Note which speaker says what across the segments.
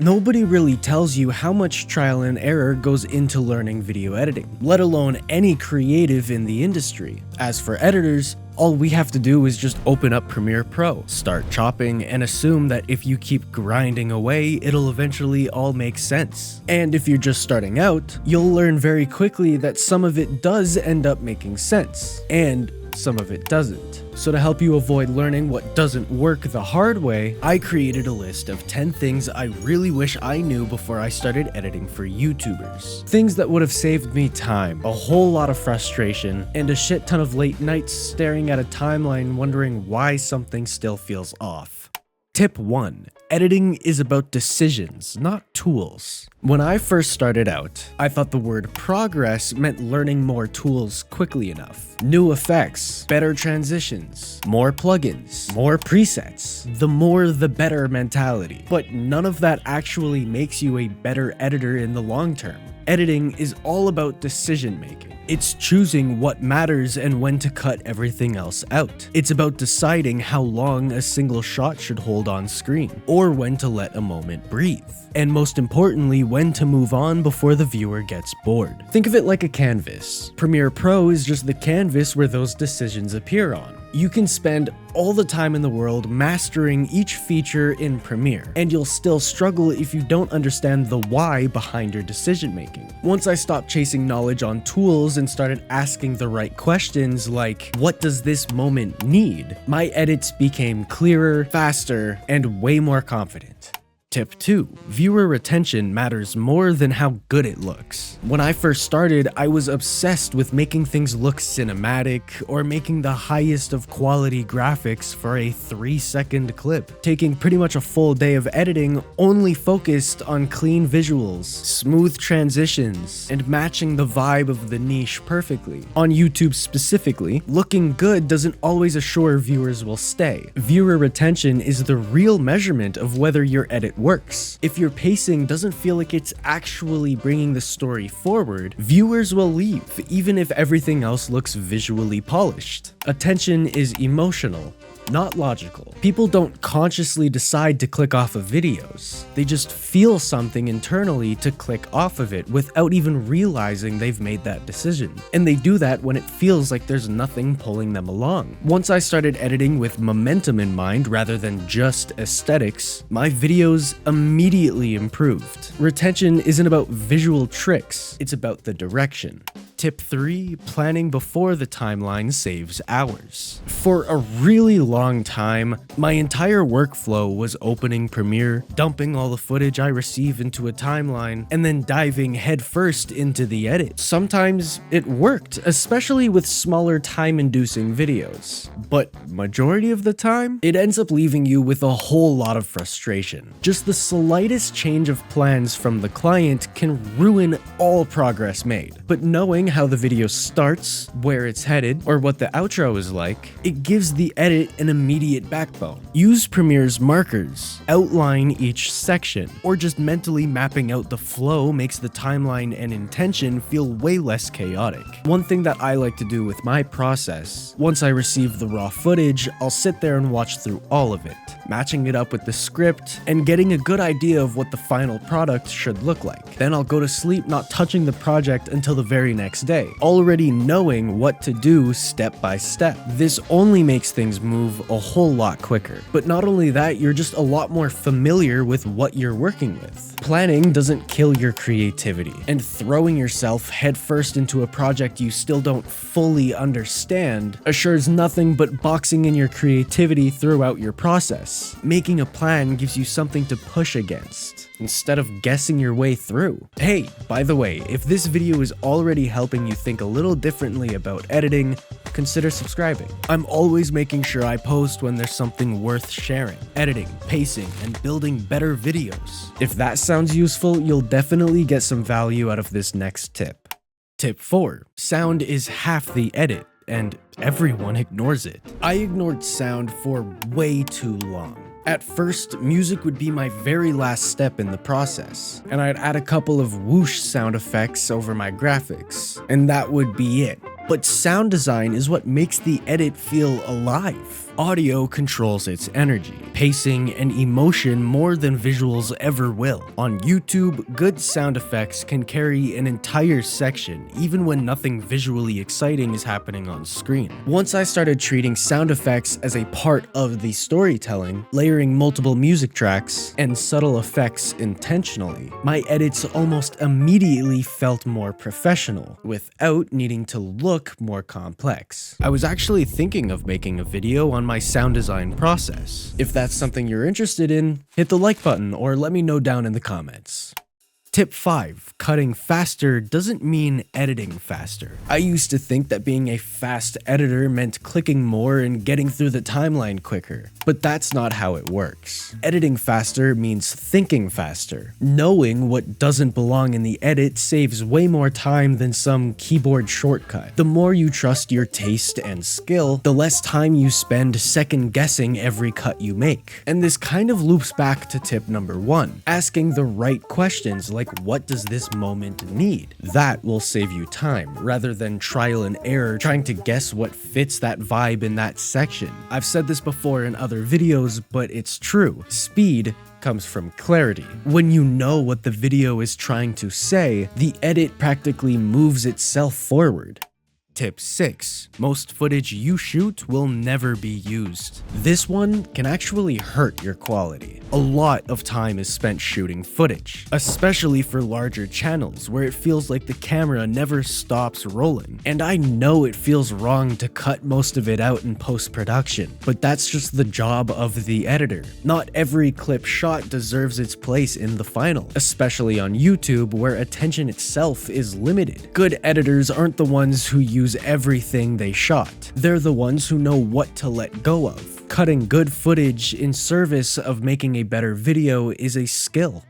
Speaker 1: Nobody really tells you how much trial and error goes into learning video editing, let alone any creative in the industry. As for editors, all we have to do is just open up Premiere Pro, start chopping, and assume that if you keep grinding away, it'll eventually all make sense. And if you're just starting out, you'll learn very quickly that some of it does end up making sense, and some of it doesn't. So to help you avoid learning what doesn't work the hard way, I created a list of 10 things I really wish I knew before I started editing for YouTubers. Things that would have saved me time, a whole lot of frustration, and a shit ton of late nights staring at a timeline wondering why something still feels off. Tip 1. Editing is about decisions, not tools. When I first started out, I thought the word progress meant learning more tools quickly enough. New effects, better transitions, more plugins, more presets. The more the better mentality. But none of that actually makes you a better editor in the long term. Editing is all about decision making. It's choosing what matters and when to cut everything else out. It's about deciding how long a single shot should hold on screen, or when to let a moment breathe. And most importantly, when to move on before the viewer gets bored. Think of it like a canvas. Premiere Pro is just the canvas where those decisions appear on. You can spend all the time in the world mastering each feature in Premiere, and you'll still struggle if you don't understand the why behind your decision making. Once I stopped chasing knowledge on tools and started asking the right questions like, what does this moment need? My edits became clearer, faster, and way more confident. Tip 2. Viewer retention matters more than how good it looks. When I first started, I was obsessed with making things look cinematic or making the highest of quality graphics for a 3-second clip, taking pretty much a full day of editing only focused on clean visuals, smooth transitions, and matching the vibe of the niche perfectly. On YouTube specifically, looking good doesn't always assure viewers will stay. Viewer retention is the real measurement of whether your edit works. If your pacing doesn't feel like it's actually bringing the story forward, viewers will leave, even if everything else looks visually polished. Attention is emotional, not logical. People don't consciously decide to click off of videos. They just feel something internally to click off of it without even realizing they've made that decision. And they do that when it feels like there's nothing pulling them along. Once I started editing with momentum in mind rather than just aesthetics, my videos immediately improved. Retention isn't about visual tricks, it's about the direction. Tip 3. Planning before the timeline saves hours. For a really long time, my entire workflow was opening Premiere, dumping all the footage I receive into a timeline, and then diving headfirst into the edit. Sometimes it worked, especially with smaller time-inducing videos. But majority of the time, it ends up leaving you with a whole lot of frustration. Just the slightest change of plans from the client can ruin all progress made. But knowing how the video starts, where it's headed, or what the outro is like, it gives the edit an immediate backbone. Use Premiere's markers, outline each section, or just mentally mapping out the flow makes the timeline and intention feel way less chaotic. One thing that I like to do with my process, once I receive the raw footage, I'll sit there and watch through all of it, matching it up with the script, and getting a good idea of what the final product should look like. Then I'll go to sleep not touching the project until the very next day, already knowing what to do step by step. This only makes things move a whole lot quicker. But not only that, you're just a lot more familiar with what you're working with. Planning doesn't kill your creativity, and throwing yourself headfirst into a project you still don't fully understand assures nothing but boxing in your creativity throughout your process. Making a plan gives you something to push against, instead of guessing your way through. Hey, by the way, if this video is already helping you think a little differently about editing, consider subscribing. I'm always making sure I post when there's something worth sharing. Editing, pacing, and building better videos. If that sounds useful, you'll definitely get some value out of this next tip. Tip 4. Sound is half the edit, and everyone ignores it. I ignored sound for way too long. At first, music would be my very last step in the process, and I'd add a couple of whoosh sound effects over my graphics, and that would be it. But sound design is what makes the edit feel alive. Audio controls its energy, pacing, and emotion more than visuals ever will. On YouTube, good sound effects can carry an entire section even when nothing visually exciting is happening on screen. Once I started treating sound effects as a part of the storytelling, layering multiple music tracks and subtle effects intentionally, my edits almost immediately felt more professional without needing to look more complex. I was actually thinking of making a video on my sound design process. If that's something you're interested in, hit the like button or let me know down in the comments. Tip 5. Cutting faster doesn't mean editing faster. I used to think that being a fast editor meant clicking more and getting through the timeline quicker, but that's not how it works. Editing faster means thinking faster. Knowing what doesn't belong in the edit saves way more time than some keyboard shortcut. The more you trust your taste and skill, the less time you spend second guessing every cut you make. And this kind of loops back to tip number 1, asking the right questions like what does this moment need? That will save you time, rather than trial and error trying to guess what fits that vibe in that section. I've said this before in other videos, but it's true. Speed comes from clarity. When you know what the video is trying to say, the edit practically moves itself forward. Tip 6. Most footage you shoot will never be used. This one can actually hurt your quality. A lot of time is spent shooting footage, especially for larger channels where it feels like the camera never stops rolling. And I know it feels wrong to cut most of it out in post-production, but that's just the job of the editor. Not every clip shot deserves its place in the final, especially on YouTube where attention itself is limited. Good editors aren't the ones who use everything they shot. They're the ones who know what to let go of. Cutting good footage in service of making a better video is a skill.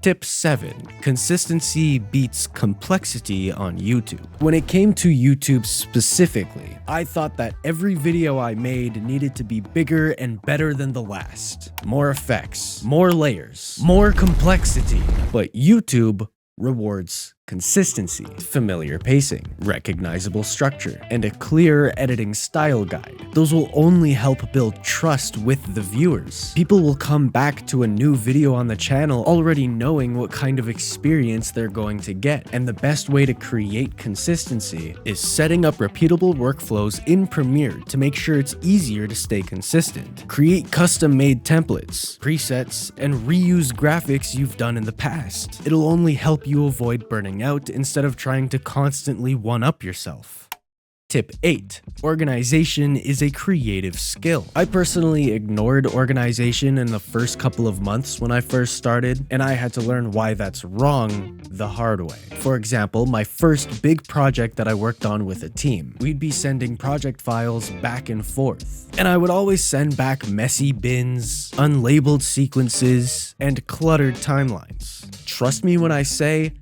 Speaker 1: Tip 7. Consistency beats complexity on YouTube. When it came to YouTube specifically, I thought that every video I made needed to be bigger and better than the last. More effects, more layers, more complexity. But YouTube rewards consistency, familiar pacing, recognizable structure, and a clear editing style guide. Those will only help build trust with the viewers. People will come back to a new video on the channel already knowing what kind of experience they're going to get, and the best way to create consistency is setting up repeatable workflows in Premiere to make sure it's easier to stay consistent. Create custom-made templates, presets, and reuse graphics you've done in the past. It'll only help you avoid burning out instead of trying to constantly one-up yourself. Tip 8. Organization is a creative skill. I personally ignored organization in the first couple of months when I first started, and I had to learn why that's wrong the hard way. For example, my first big project that I worked on with a team, we'd be sending project files back and forth, and I would always send back messy bins, unlabeled sequences, and cluttered timelines. Trust me when I say,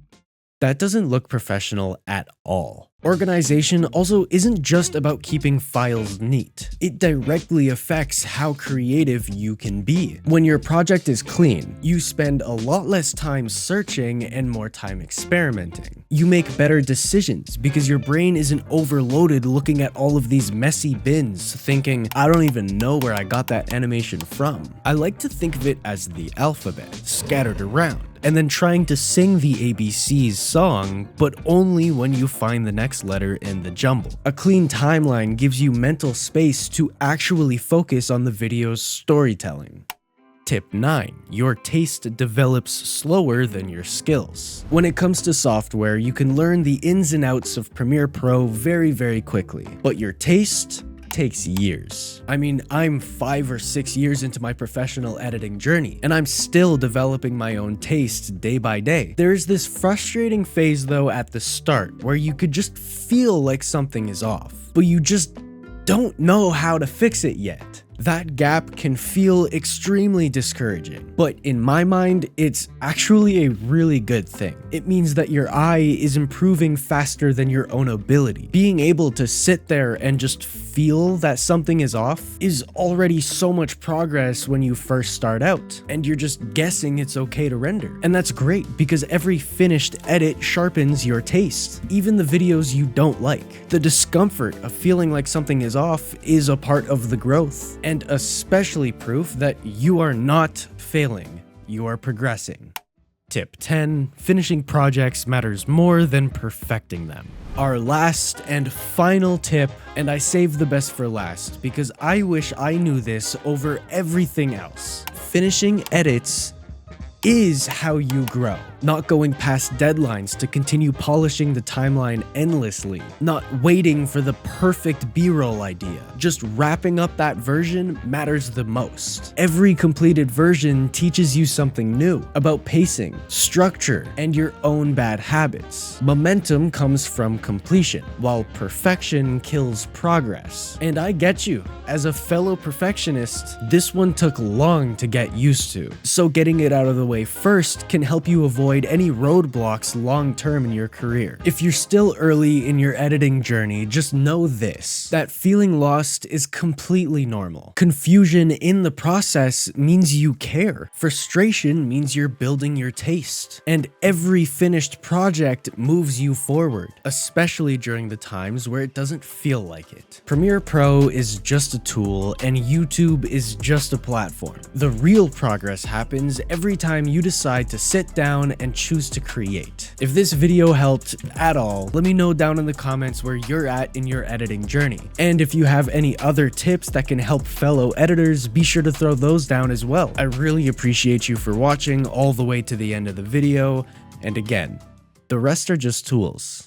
Speaker 1: that doesn't look professional at all. Organization also isn't just about keeping files neat. It directly affects how creative you can be. When your project is clean, you spend a lot less time searching and more time experimenting. You make better decisions because your brain isn't overloaded looking at all of these messy bins, thinking, I don't even know where I got that animation from. I like to think of it as the alphabet, scattered around, and then trying to sing the ABC's song, but only when you find the next letter in the jumble. A clean timeline gives you mental space to actually focus on the video's storytelling. Tip 9. Your taste develops slower than your skills. When it comes to software, you can learn the ins and outs of Premiere Pro very quickly, but your taste takes years. I mean, I'm 5 or 6 years into my professional editing journey, and I'm still developing my own taste day by day. There's this frustrating phase though at the start where you could just feel like something is off, but you just don't know how to fix it yet. That gap can feel extremely discouraging, but in my mind, it's actually a really good thing. It means that your eye is improving faster than your own ability. Being able to sit there and just feel that something is off is already so much progress when you first start out, and you're just guessing it's okay to render. And that's great because every finished edit sharpens your taste, even the videos you don't like. The discomfort of feeling like something is off is a part of the growth, and especially proof that you are not failing, you are progressing. Tip 10. Finishing projects matters more than perfecting them. Our last and final tip, and I saved the best for last because I wish I knew this over everything else. Finishing edits is how you grow. Not going past deadlines to continue polishing the timeline endlessly. Not waiting for the perfect B-roll idea. Just wrapping up that version matters the most. Every completed version teaches you something new about pacing, structure, and your own bad habits. Momentum comes from completion, while perfection kills progress. And I get you. As a fellow perfectionist, this one took long to get used to. So getting it out of the way first can help you avoid any roadblocks long-term in your career. If you're still early in your editing journey, just know this, that feeling lost is completely normal. Confusion in the process means you care. Frustration means you're building your taste. And every finished project moves you forward, especially during the times where it doesn't feel like it. Premiere Pro is just a tool, and YouTube is just a platform. The real progress happens every time you decide to sit down and choose to create. If this video helped at all, let me know down in the comments where you're at in your editing journey. And if you have any other tips that can help fellow editors, be sure to throw those down as well. I really appreciate you for watching all the way to the end of the video. And again, the rest are just tools.